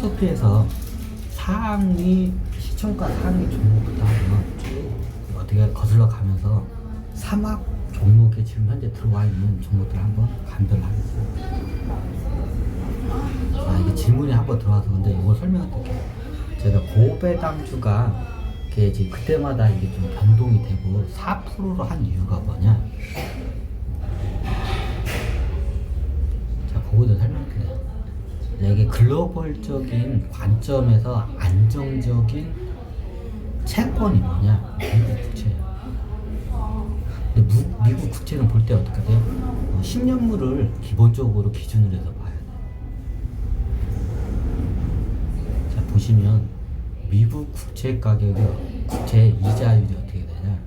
S&P에서 상위 시총가 상위 종목부터 하면 쭉 어떻게 거슬러 가면서 사막 종목에 지금 현재 들어와 있는 종목들 한번 간별하겠습니다. 이게 질문이 한번 들어와서 근데 이거 설명할게요. 제가 고배당주가 이게 이제 그때마다 이게 좀 변동이 되고 4%로 한 이유가 뭐냐? 자, 그거도 설명드려요. 이게 글로벌적인 관점에서 안정적인 채권이 뭐냐? 미국 국채예요. 근데 미국 국채는 볼 때 어떻게 돼요? 10년물을 기본적으로 기준으로 해서 봐야 돼요. 자, 보시면 미국 국채 가격이, 국채 이자율이 어떻게 되냐?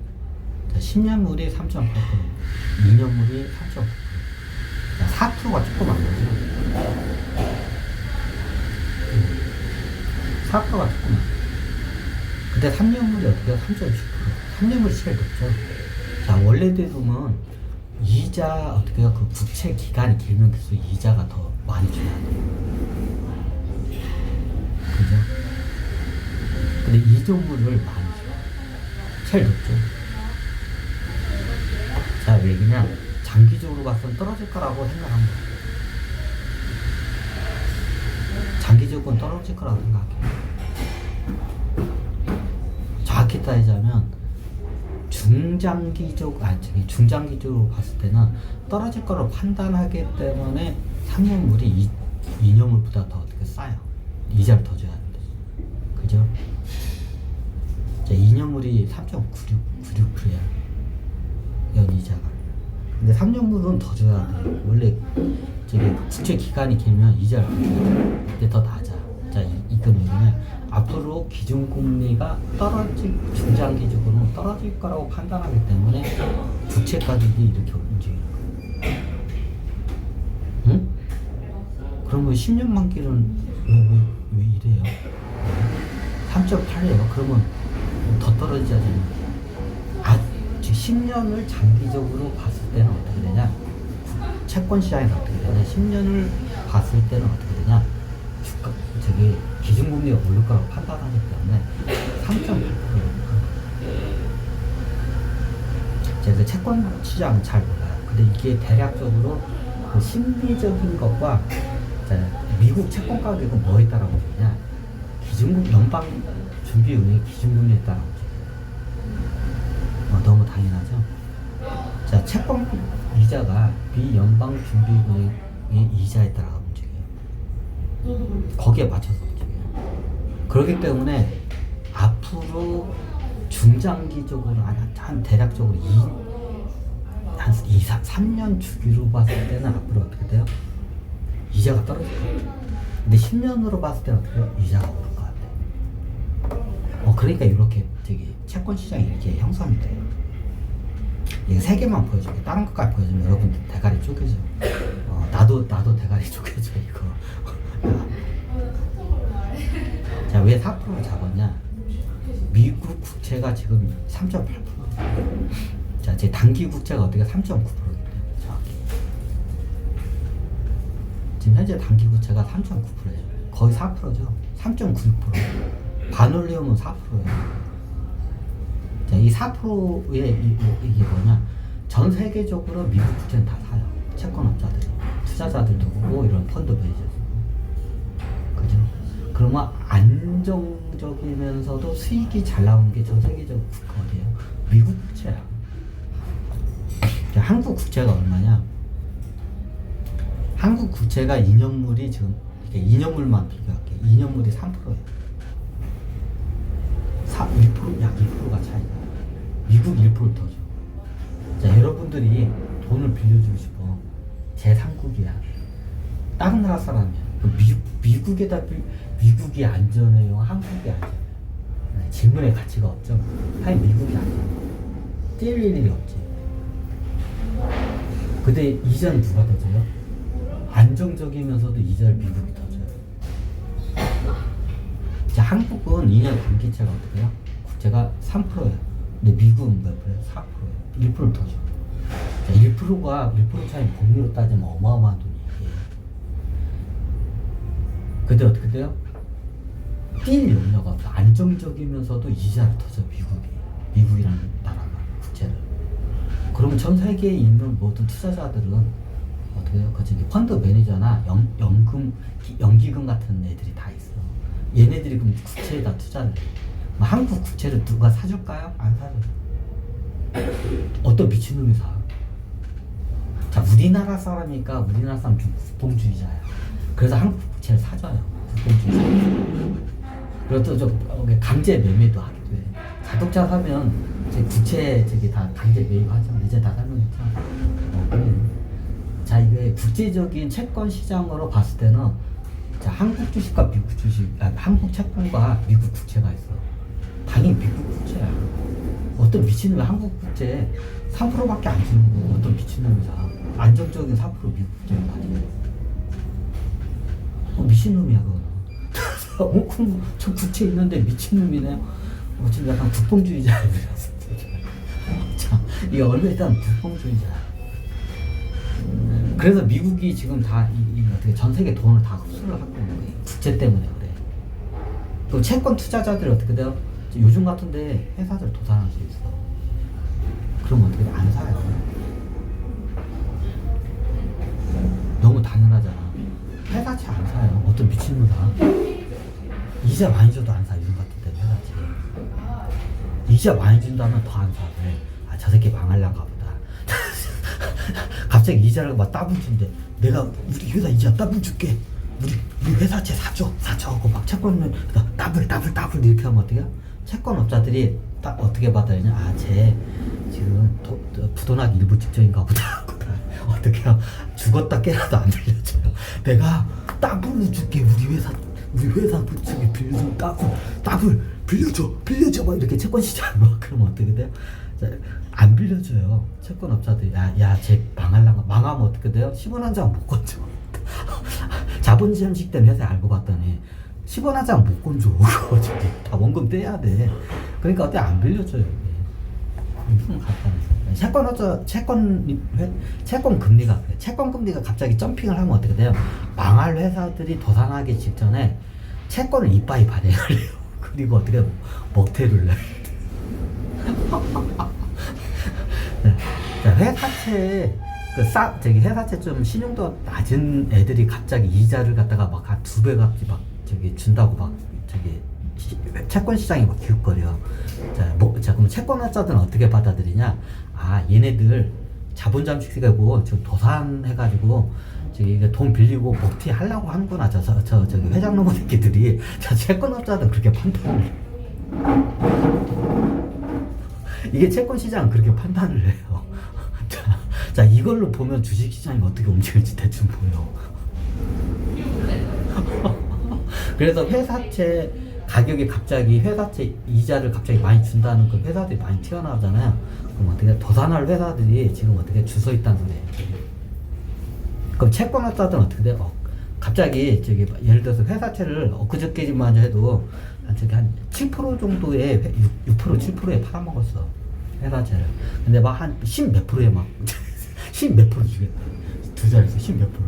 자, 10년물이 3.8%, 2년물이 3.9%. 4%가 조금 안 되죠. 4%가 조금 안 돼요. 근데 3년물이 어떻게 해요? 3.10%. 3년물이 제일 높죠. 자, 원래대로 보면 이자 어떻게 해요? 그 국채 기간이 길면 계속 이자가 더 많이 줘야 돼요. 그죠? 근데 이종물을 많이 줘요. 제일 높죠. 자, 왜 그냥 장기적으로 봤을 때 떨어질 거라고 생각한 거예요. 장기적으로는 떨어질 거라고 생각해요. 정확히 따지자면 중장기적으로 봤을 때는 떨어질 거로 판단하기 때문에 3년물이 2년물보다 더 어떻게 싸요. 이자를 더 줘야 돼요. 그죠? 자, 2년물이 3.96%야. 연이자가. 근데 3년물은 더 줘야 돼요. 원래 저기 국채 기간이 길면 이자를 더 줘야 돼요. 근데 더 낮아. 자, 이건 뭐냐면 앞으로 기준금리가 중장기적으로는 떨어질 거라고 판단하기 때문에 국채 가격이 이렇게 움직이는 거예요. 응? 그러면 10년 만기는 왜 이래요? 3.8이에요. 그러면 더 떨어져야 되는 거예요. 10년을 장기적으로 봤을 때는 어떻게 되냐? 채권 시장에서 어떻게 되냐? 10년을 봤을 때는 어떻게 되냐? 기준금리가 오를 거라고 판단하기 때문에 3.8%. 제가 채권 시장은 잘 몰라요. 근데 이게 대략적으로 그 심리적인 것과 미국 채권 가격은 뭐에 따라 움직이냐? 연방 준비은행 기준금리에 따라 움직여요. 너무 당연하죠? 자, 채권 이자가 비연방 준비은행의 이자에 따라 움직여요. 거기에 맞춰서 움직여요. 그렇기 때문에 앞으로 중장기적으로 한 대략적으로 3년 주기로 봤을 때는 앞으로 어떻게 돼요? 이자가 떨어질 거예요. 근데 10년으로 봤을 때는 어떻게 돼요? 이자가 오를 것 같아요. 그러니까 이렇게 채권 시장이 이렇게 형성이 돼요. 이거 세 개만 보여줄게. 다른 것까지 보여주면 여러분들 대가리 쪼개져. 나도 대가리 쪼개져 이거. 자, 왜 4%를 잡았냐? 미국 국채가 지금 3.8%. 자, 제 단기 국채가 어떻게 3.9%기 때문에 정확히. 지금 현재 단기 국채가 3.9%예요. 거의 4%죠. 3.96%. 반올리움은 4%예요. 자, 이 4%의 이게 뭐냐? 전 세계적으로 미국 국채는 다 사요. 채권업자들이. 투자자들도 보고 이런 펀드 매니저도. 그죠? 그러면 안정적이면서도 수익이 잘 나오는 게 전 세계적 국가 어디예요? 미국 국채야. 한국 국채가 얼마냐? 한국 국채가 2년물이 지금, 이렇게 2년물만 비교할게. 2년물이 3%예요. 1%, 약 2%가 차이가. 미국 1% 더 줘. 자, 여러분들이 돈을 빌려주고 싶어. 제3국이야. 다른 나라 사람이야. 미국이 안전해요? 한국이 안전해요? 질문의 가치가 없죠. 미국이 안전해요. 뛸 일이 없지. 근데 이자는 누가 더 줘요? 안정적이면서도 이자를 미국이 더 줘요. 자, 한국은 2년 단기채가 어떻게 해요? 국채가 3%예요. 근데 미국은 몇 %예요? 4%예요. 1%를 더 줘요. 자, 1%가 1% 차이 복리로 따지면 어마어마한 돈이에요. 근데 어떻게 돼요? 뛸 염려가 없어. 안정적이면서도 이자를 터져 미국이라는 나라가 국채를. 그러면 전 세계에 있는 모든 투자자들은 어떻게 해요? 그 저기 펀드 매니저나 연기금 같은 애들이 다 있어. 얘네들이 그럼 국채에다 투자를 해. 한국 국채를 누가 사줄까요? 안 사줘. 어떤 미친놈이 사. 자, 우리나라 사람이니까 우리나라 사람 좀 국뽕주의자야. 그래서 한국 국채를 사줘요. 국뽕주의자. 그리고 또 좀 강제 매매도 하기도 해. 자동차 사면 제 국채 저기 다 강제 매입하죠. 이제 다 설명했죠. 그래. 자, 이게 국제적인 채권 시장으로 봤을 때는 자, 한국 주식과 미국 주식, 한국 채권과 미국 국채가 있어. 당연히 미국 국채야. 어떤 미친놈이 한국 국채 3%밖에 안 주는 거 어떤 미친놈이 사. 안정적인 4% 미국 국채를 가지고. 미친놈이야 그거는. 그럼 저 국채 있는데 미친놈이네. 지금 약간 국뽕주의자들이라서. 자, 이게 얼마 일단 국뽕주의자야. 그래서 미국이 지금 다 어떻게 전 세계 돈을 다 흡수를 하고 있는 거예요. 국채 때문에 그래. 그럼 채권 투자자들이 어떻게 돼요? 요즘 같은데 회사들 도산할 수 있어. 그럼 어떻게 돼? 안 사요. 너무 당연하잖아. 회사채 안 사요. 어떤 미친놈 사. 이자 많이 줘도 안 사. 요즘 같은 때 회사채. 이자 많이 준다면 더 안 사. 왜? 아, 저 새끼 망하려고 보다. 갑자기 이자를 막 따블 준대. 내가 우리 회사 이자 따블 줄게. 우리 회사채 사줘 하고 막 채권을 따블 이렇게 하면 어떻게 해요? 채권업자들이 딱 어떻게 받아야냐? 아, 쟤 지금 부도나기 일부 직전인가 보다. 어떻게 해요? 죽었다 깨라도 안 빌려줘요. 내가 따블을 줄게. 우리 회사 부채에 빌려줘. 따블 빌려줘 막 이렇게 채권 시장 막 그러면 어떻게 돼요? 안 빌려줘요. 채권업자들이. 쟤 망하면 어떻게 돼요? 10원 한 장 못 건져. 자본주의 형식 때문에 회사에 알고 봤더니 10원 한 장 못 건져. 저기 다 원금 떼야 돼. 그러니까 어때 안 빌려줘요. 채권 금리가 갑자기 점핑을 하면 어떻게 돼요? 망할 회사들이 도산하기 직전에 채권을 이빠이 발행을 해요. 그리고 어떻게 먹태를 내요. 회사채 회사채 좀 신용도 낮은 애들이 갑자기 이자를 갖다가 막 한 2배 값이 막 저기 준다고 막 저기 채권 시장이 막 기웃거려. 자, 그럼 채권업자들은 어떻게 받아들이냐? 아, 얘네들 자본잠식이고 저 도산해가지고 저기 돈 빌리고 먹튀 하려고 하는구나. 저기 회장놈 새끼들이. 저 채권업자들은 그렇게 판단을 해. 이게 채권 시장은 그렇게 판단을 해요. 자, 이걸로 보면 주식 시장이 어떻게 움직일지 대충 보여. 그래서 회사채 가격이 갑자기 회사채 이자를 갑자기 많이 준다는 그 회사들이 많이 튀어나오잖아요. 그럼 어떻게 도산할 회사들이 지금 어떻게 주서 있다는 소리예요. 그럼 채권업자들은 어떻게 돼요? 갑자기 저기 예를 들어서 회사채를 엊그저께만 해도 한 7% 정도에 6% 7%에 팔아먹었어. 회사채를. 근데 막 한 10 몇 프로에 막 10 몇 프로 주겠다. 두 자리에서 10 몇 프로.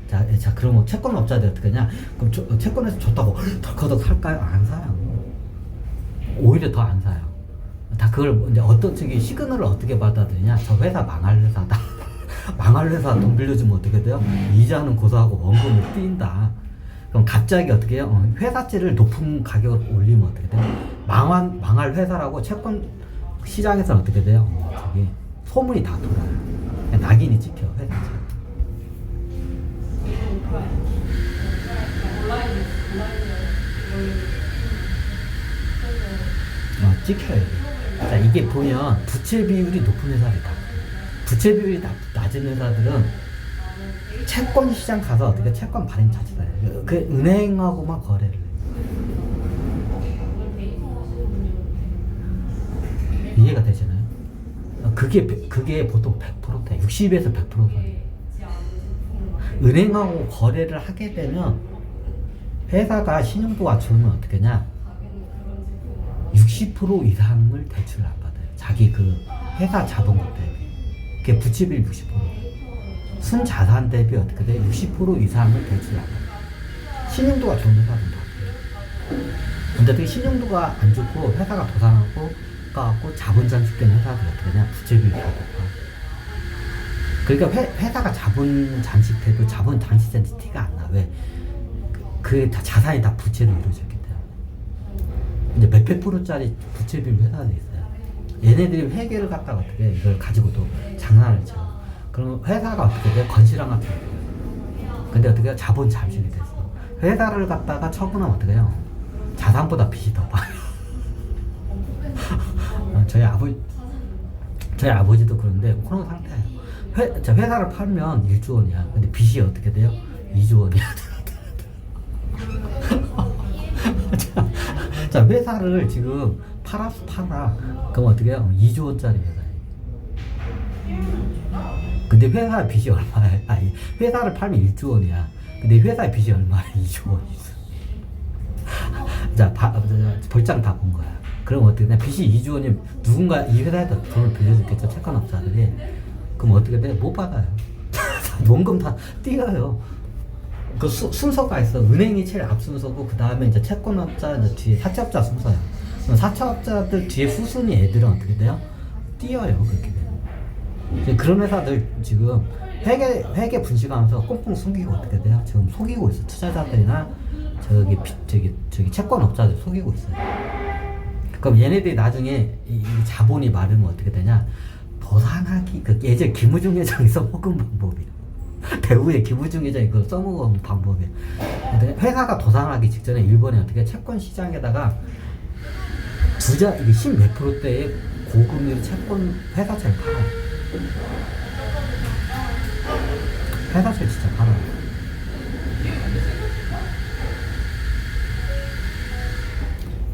자, 그러면 채권업자들 어떻게 하냐? 그럼 채권에서 줬다고 덜커덕 살까요? 안 사요. 오히려 더 안 사요. 다 그걸 이제 어떤 저기 시그널을 어떻게 받아들이냐? 저 회사 망할 회사다. 망할 회사 돈 빌려주면 어떻게 돼요? 이자는 고소하고 원금을 뛴다. 그럼 갑자기 어떻게 해요? 회사채를 높은 가격을 올리면 어떻게 돼요? 망할 회사라고 채권 시장에서는 어떻게 돼요? 저기 소문이 다 돌아요. 낙인이 찍혀, 회사채. 찍혀요. 자, 이게 보면 부채 비율이 높은 회사들이다. 부채 비율이 낮은 회사들은 채권 시장 가서 어떻게 채권 발행 자체다. 그 은행하고만 거래를 해. 이해가 되시나요? 그게 보통 100%대, 60에서 100%대. 은행하고 거래를 하게 되면 회사가 신용도가 좋으면 어떻게 하냐? 60% 이상을 대출을 안 받아요. 자기 그 회사 자본금 대비. 그게 부채 비율 60%. 순자산 대비 어떻게 돼? 60% 이상을 대출을 안 받아요. 신용도가 좋은 회사는 다 그래요. 근데 되게 신용도가 안 좋고 회사가 도산하고 가갖고 자본 잠식된 회사들 어떻게 되냐 부채비율이 더 높아. 그러니까 회사가 자본 잠식돼도 자본 잠식된 티가 안 나. 왜? 그 다 자산이 다 부채로 이루어졌기 때문에. 이제 몇백 프로짜리 부채 비율 회사들이 있어요. 얘네들이 회계를 갖다가 어떻게 이걸 가지고도 장난을 쳐. 그럼 회사가 어떻게 돼? 건실한 같은 거예요. 근데 어떻게 자본 잠식이 됐어. 회사를 갖다가 처분하면 어떻게 해요? 자산보다 빚이 더 많아요. 저희 아버지도 그런데 그런 상태예요. 회사를 팔면 1조 원이야. 근데 빚이 어떻게 돼요? 2조 원이야. 자, 회사를 지금 팔아. 그럼 어떻게 해요? 2조 원짜리 회사예요. 근데 회사 빚이 얼마야? 아니, 회사를 팔면 1조 원이야. 근데 회사의 빚이 얼마야? 2조 원이 있어. 자, 벌장 다 본 거야. 그럼 어떻게 돼? 빚이 2조 원이면 누군가 이 회사에다 돈을 빌려줬겠죠. 채권업자들이. 그럼 어떻게 돼? 못 받아요. 원금 다 띄어요. 그 순서가 있어. 은행이 제일 앞 순서고 그 다음에 이제 채권업자 이제 뒤에 사채업자 순서야. 사채업자들 뒤에 후순위 애들은 어떻게 돼요? 띄어요. 그렇게 돼요. 그런 회사들 지금 회계 분식하면서 꽁꽁 숨기고 어떻게 돼요? 지금 속이고 있어. 투자자들이나 저기 채권업자들 속이고 있어요. 그럼 얘네들이 나중에 이 자본이 마르면 어떻게 되냐? 도산하기, 예전 김우중 회장이 써먹은 방법이에요. 배우의 김우중 회장이 그걸 써먹은 방법이에요. 근데 회사가 도산하기 직전에 일본에 어떻게 채권 시장에다가 이게 10몇 프로대의 고금리 채권 회사채를 팔아요. 회사채 진짜 팔아요.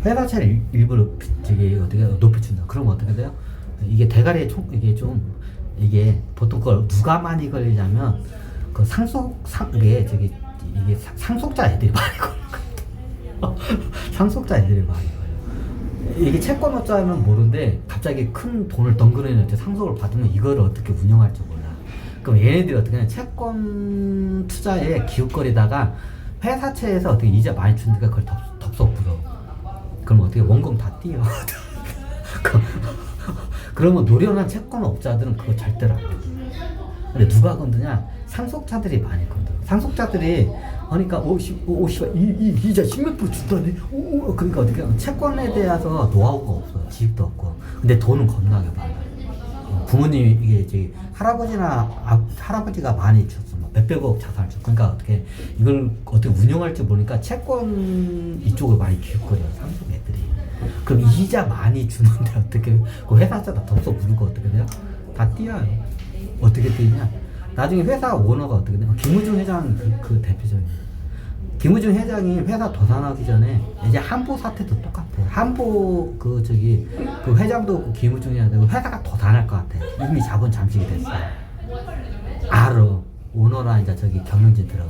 회사채를 일부러 되게 어떻게 높이 준다. 그럼 어떻게 돼요? 이게 대가리에 이게 보통 그걸 누가 많이 걸리냐면 그 이게 상속자 애들이 많이 걸려. 상속자 애들이 많이 걸려. 이게 채권업자면 모르는데 갑자기 큰 돈을 덩그러니 상속을 받으면 이걸 어떻게 운영할지 몰라. 그럼 얘네들이 어떻게 하냐? 채권 투자에 기웃거리다가 회사채에서 어떻게 이자 많이 주니까 그걸 덥석 불어. 그럼 어떻게 원금 다 띄어. 그러면 노련한 채권업자들은 그거 절대로 안 돼. 근데 누가 건드냐? 상속자들이 많이 건드. 상속자들이 그러니까 이 이자 10몇 프로 준다네. 그러니까 어떻게 채권에 대해서 노하우가 없어. 지식도 없고. 근데 돈은 겁나게 많아. 부모님이 이게 할아버지가 많이 줬어. 몇백억 자산을 줬어. 그러니까 이걸 어떻게 운영할지 모르니까 채권 이쪽을 많이 기웃거려. 상속 애들이. 그럼 이자 많이 주는데 어떻게 그 회사자다 덥석 부르고 어떻게 돼요? 다 띄어요. 어떻게 띄냐? 나중에 회사 오너가 어떻게 돼요? 김우중 회장 그 대표적인. 김우중 회장이 회사 도산하기 전에 이제 한보 사태도 똑같아요. 한보 그 회장도 김우중이야 되고 회사가 도산할 것 같아. 이미 자본 잠식이 됐어. 알아. 오너랑 이제 경영진 들어.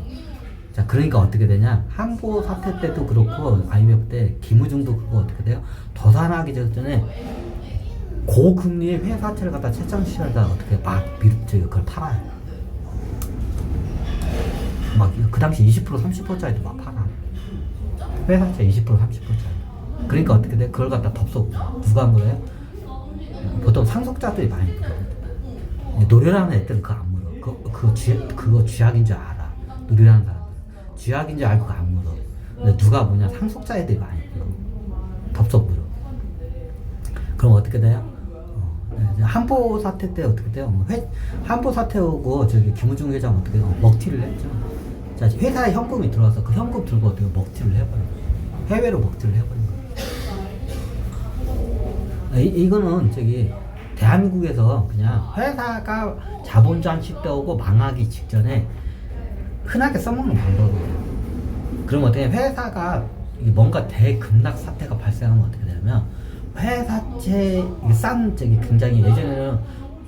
자, 그러니까 어떻게 되냐? 한보 사태 때도 그렇고 IMF 때 김우중도 그거 어떻게 돼요? 도산하기 전에 고금리의 회사채를 갖다 채권시장에다 어떻게 그걸 팔아요. 그 당시 20% 30%짜리도 막 팔아. 회사채 20% 30%짜리. 그러니까 어떻게 돼? 그걸 갖다 덥석 누가 한 거예요? 보통 상속자들이 많이 물어. 노련하는 애들은 그거 안 물어. 그거 쥐약인 줄 알아. 노련하는 사람. 쥐약인 줄 알고 안 물어. 근데 누가 상속자 애들이 많이 물어. 덥석 물어. 그럼 어떻게 돼요? 한보 사태 때 어떻게 돼요? 한보 사태 오고 김우중 회장 어떻게 돼요? 먹튀를 했죠. 자, 회사에 현금이 들어와서 그 현금 들고 어떻게 먹튀를 해버린 거예요. 해외로 먹튀를 해버린 거예요. 이거는 대한민국에서 그냥 회사가 자본 잠식되고 망하기 직전에 흔하게 써먹는 방법이에요. 그럼 어떻게 회사가 뭔가 대급락 사태가 발생하면 어떻게 되냐면 회사채 굉장히 예전에는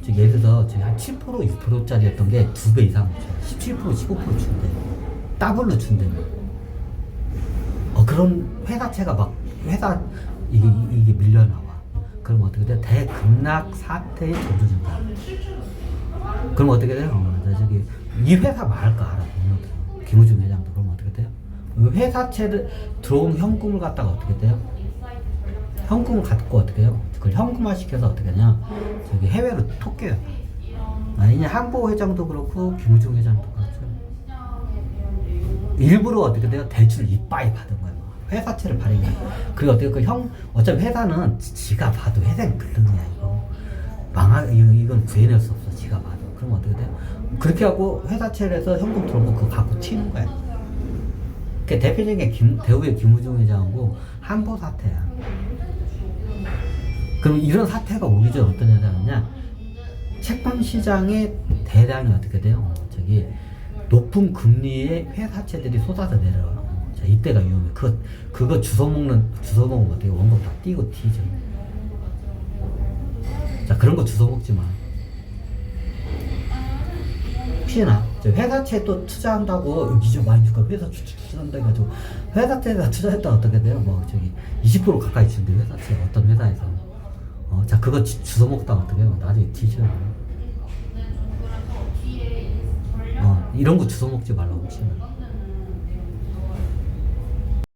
예를 들어서 한 7% 6%짜리였던 게 2배 이상 줘. 17% 15% 준대. 더블로 준대. 그런 회사채가 이게 밀려나와. 그럼 어떻게 돼? 대급락 사태의 전조증가. 그럼 어떻게 돼요? 이 회사 말까 알아. 김우중 회장도 그러면 어떻게 돼요? 회사채를 들어온 현금을 갖다가 어떻게 돼요? 현금을 갖고 어떻게 해요? 그걸 현금화 시켜서 어떻게 하냐? 저기 해외로 토껴요. 아니 한보 회장도 그렇고 김우중 회장도 그렇죠. 일부러 어떻게 돼요? 대출 이빠이 받은 거예요. 회사채를 발행해. 그리고 어떻게 어차피 회사는 지가 봐도 회생 글등이야 이거. 이건 구해낼 수 없어. 지가 봐도. 그럼 어떻게 돼요? 그렇게 하고 회사채를 해서 현금 들어온 거 그거 갖고 튀는 거야. 그 대표적인 대우의 김우중 회장하고 한보 사태야. 그럼 이런 사태가 오기 전에 어떤 현상이냐? 채권 시장에 대량이 어떻게 돼요? 저기 높은 금리의 회사채들이 쏟아져 내려와요. 자, 이때가 위험해. 그거 주워 먹으면 어떻게 원금 다 띄고 튀죠. 자, 그런 거 주워 먹지 마. 혹시나 회사채 또 투자한다고 이좀 많이 줄까? 회사 투자한다 해가지고 회사채에다 투자했다 어떻게 돼요? 뭐 저기 20% 가까이 준대 회사채 어떤 회사에서. 자, 그거 주워 먹다가 어떻게 해요? 나중에 뒤져요. 이런 거 주워 먹지 말라고 혹시나.